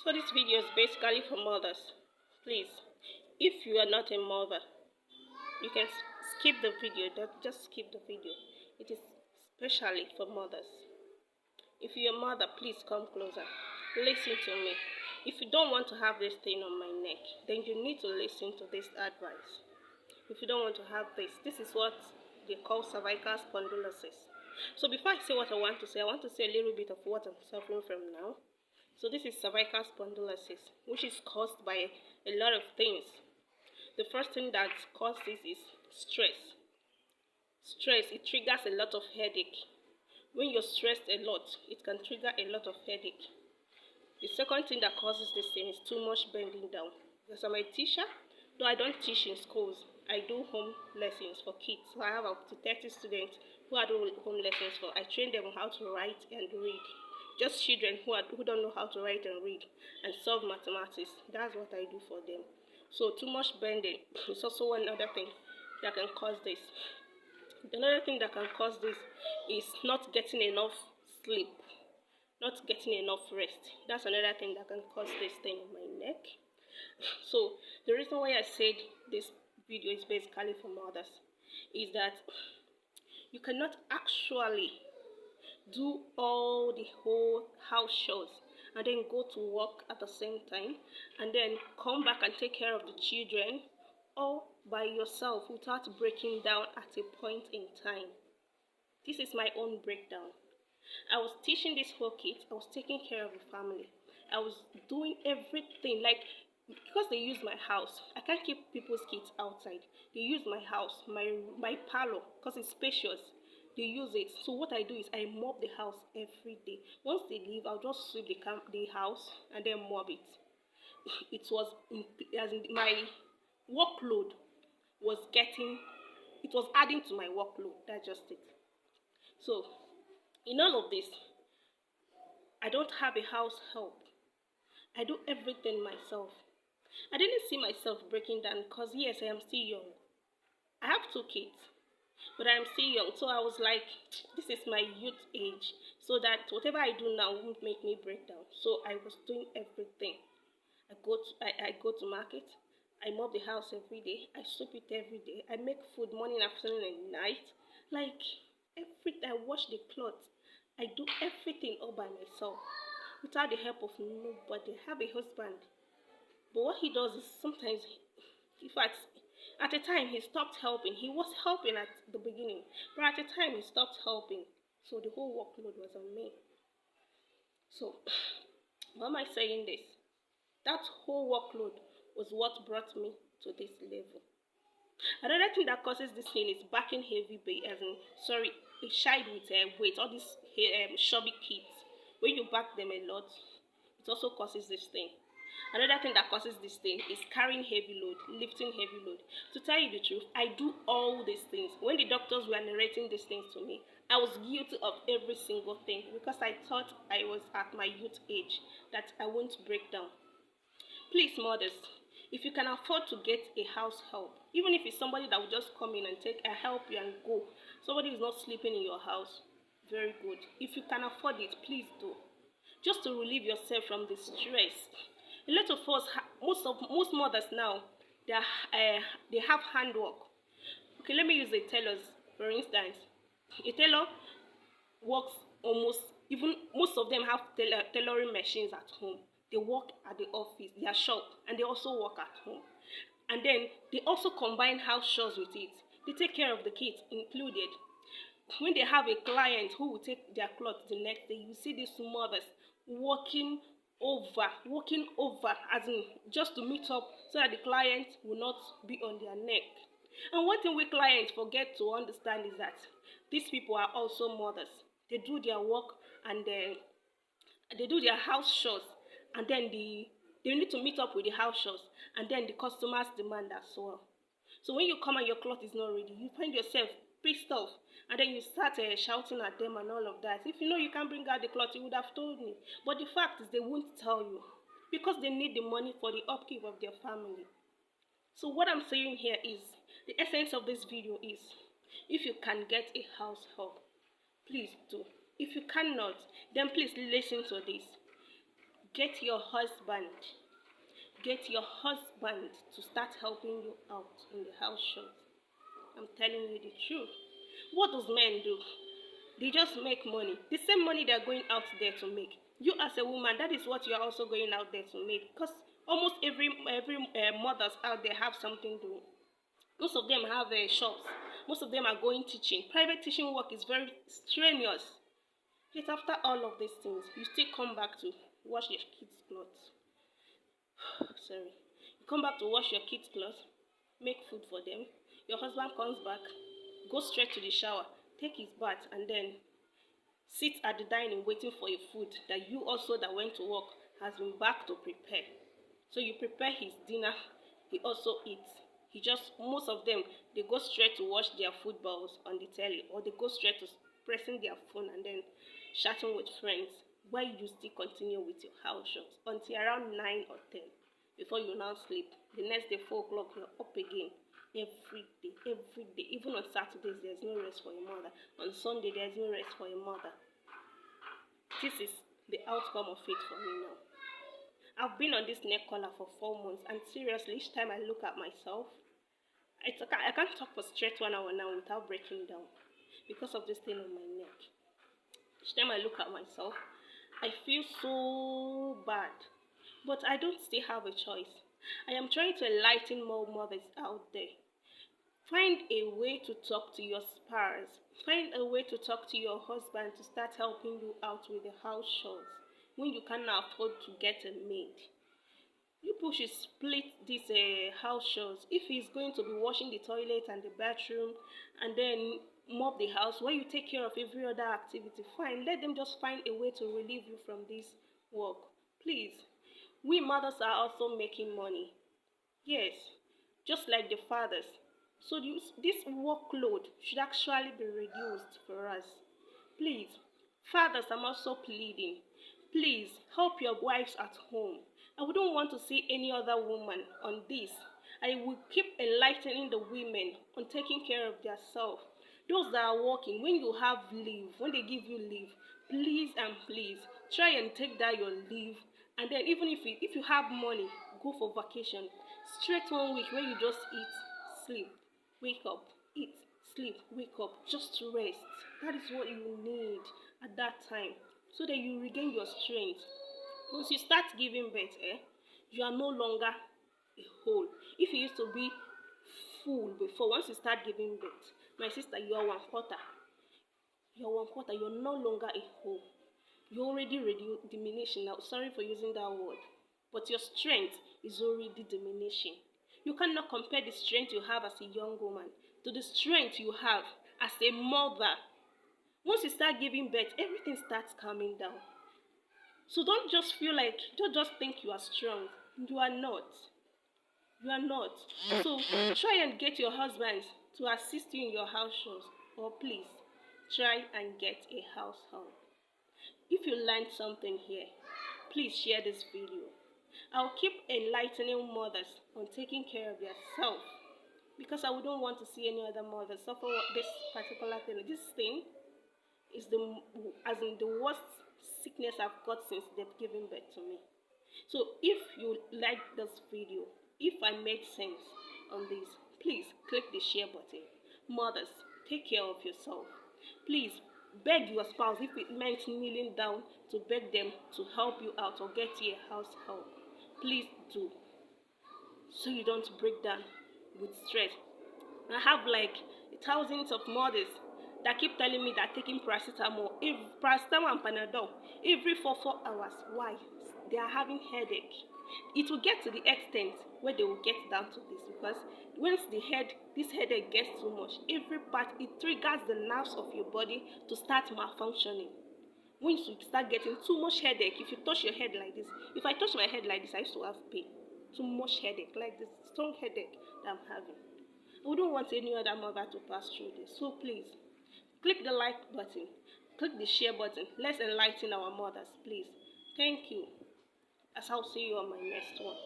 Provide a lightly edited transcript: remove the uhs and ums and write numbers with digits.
So this video is basically for mothers. Please, if you are not a mother, you can skip the video. Just skip the video. It is specially for mothers. If you're a mother, please come closer. Listen to me. If you don't want to have this thing on my neck, then you need to listen to this advice. If you don't want to have this is what they call cervical spondylosis. So before I say what I want to say a little bit of what I'm suffering from now. So this is cervical spondylosis, which is caused by a lot of things. The first thing that causes this is stress. Stress, it triggers a lot of headache. When you're stressed a lot, it can trigger a lot of headache. The second thing that causes this thing is too much bending down. Because I'm a teacher, though I don't teach in schools, I do home lessons for kids. So I have up to 30 students who I do home lessons for. I train them on how to write and read. Just children who don't know how to write and read and solve mathematics. That's what I do for them. So too much bending is also another thing that can cause this. Another thing that can cause this is not getting enough sleep, not getting enough rest. That's another thing that can cause this thing in my neck. So the reason why I said this video is basically for mothers is that you cannot actually do all the whole house chores and then go to work at the same time and then come back and take care of the children all by yourself without breaking down at a point in time. This is my own breakdown. I was teaching these 4 kids, I was taking care of the family, I was doing everything, like, because they use my house, I can't keep people's kids outside. They use my house, my parlor, because it's spacious. They use it. So what I do is I mop the house every day. Once they leave, I'll just sweep the house and then mop it. It was as in my workload was adding to my workload. That's just it. So in all of this, I don't have a house help. I do everything myself. I didn't see myself breaking down because yes, I am still young. I have 2 kids, but I'm still young. So I was like, this is my youth age, so that whatever I do now won't make me break down. So I was doing everything. I go to market. I mop the house every day. I sweep it every day. I make food morning, afternoon, and night. Like I wash the clothes. I do everything all by myself without the help of nobody. I have a husband, but what he does is sometimes, in fact, at a time he stopped helping. He was helping at the beginning, but at a time he stopped helping. So the whole workload was on me. So why am I saying this? That whole workload was what brought me to this level. Another thing that causes this thing is backing heavy a child with weight, all these chubby kids. When you back them a lot, it also causes this thing. Another thing that causes this thing is carrying heavy load, lifting heavy load. To tell you the truth, I do all these things. When the doctors were narrating these things to me, I was guilty of every single thing because I thought I was at my youth age, that I won't break down. Please, mothers, if you can afford to get a house help, even if it's somebody that will just come in and help you and go, somebody who's not sleeping in your house, very good. If you can afford it, please do. Just to relieve yourself from the stress. A lot of us, most mothers now, they have handwork. Okay, let me use the tailors for instance. A tailor works most of them have tailoring machines at home. They work at the office, their shop, and they also work at home. And then they also combine house chores with it. They take care of the kids included. When they have a client who will take their clothes the next day, you see these mothers working over, as in just to meet up so that the client will not be on their neck. And one thing we clients forget to understand is that these people are also mothers. They do their work and they do their house chores, and then they need to meet up with the house chores, and then the customers demand as well. So when you come and your cloth is not ready, you find yourself pissed off, and then you start shouting at them and all of that. If you know you can't bring out the cloth, you would have told me. But the fact is they won't tell you because they need the money for the upkeep of their family. So what I'm saying here is, the essence of this video is, if you can get a house help, please do. If you cannot, then please listen to this. Get your husband. Get your husband to start helping you out in the house chores. I'm telling you the truth. What does men do? They just make money. The same money they're going out there to make. You as a woman, that is what you're also going out there to make. Because almost every mothers out there have something doing. Most of them have shops. Most of them are going teaching. Private teaching work is very strenuous. Yet after all of these things, you still come back to wash your kids' clothes. Sorry. You come back to wash your kids' clothes, make food for them. Your husband comes back, goes straight to the shower, take his bath, and then sit at the dining waiting for your food that you also that went to work has been back to prepare. So you prepare his dinner, he also eats. Most of them, they go straight to wash their food bowls on the telly, or they go straight to pressing their phone and then chatting with friends while you still continue with your house chores until around 9 or 10 before you now sleep. The next day, 4 o'clock, you're up again. Every day. Even on Saturdays, there's no rest for your mother. On Sunday, there's no rest for your mother. This is the outcome of it for me now. I've been on this neck collar for 4 months, and seriously, each time I look at myself, I can't talk for straight 1 hour now without breaking down because of this thing on my neck. Each time I look at myself, I feel so bad, but I don't still have a choice. I am trying to enlighten more mothers out there. Find a way to talk to your spouse. Find a way to talk to your husband to start helping you out with the house chores when you cannot afford to get a maid. You people should split these house chores. If he's going to be washing the toilet and the bathroom and then mop the house, while you take care of every other activity, fine. Let them just find a way to relieve you from this work. Please. We mothers are also making money. Yes, just like the fathers. So this workload should actually be reduced for us. Please, fathers, I'm also pleading. Please, help your wives at home. I wouldn't want to see any other woman on this. I will keep enlightening the women on taking care of themselves. Those that are working, when you have leave, when they give you leave, please and please, try and take that your leave. And then even if you have money, go for vacation. Straight 1 week where you just eat, sleep, wake up, eat, sleep, wake up, just to rest. That is what you need at that time, so that you regain your strength. Once you start giving birth, you are no longer a whole. If you used to be full before, once you start giving birth, my sister, you are 1/4. You're 1/4. You're no longer a whole. You're already diminishing now. Sorry for using that word, but your strength is already diminishing. You cannot compare the strength you have as a young woman to the strength you have as a mother. Once you start giving birth, everything starts calming down. So don't just think you are strong. You are not. You are not. So try and get your husband to assist you in your house chores, or please try and get a house help. If you learned something here, please share this video. I'll keep enlightening mothers on taking care of themselves, because I wouldn't want to see any other mother suffer this particular thing. This thing is the worst sickness I've got since they've given birth to me. So if you like this video, if I made sense on this, please click the share button. Mothers, take care of yourself. Please beg your spouse, if it meant kneeling down to beg them to help you out or get you a house help. Please do, so you don't break down with stress. I have like thousands of mothers that keep telling me that taking paracetamol and Panadol every 4 hours. Why? They are having headache. It will get to the extent where they will get down to this, because once this headache gets too much, every part, it triggers the nerves of your body to start malfunctioning. Once you start getting too much headache, if you touch your head like this, if I touch my head like this, I used to have pain. Too much headache, like this strong headache that I'm having. I wouldn't want any other mother to pass through this. So please, click the like button, click the share button. Let's enlighten our mothers, please. Thank you. As I'll see you on my next one.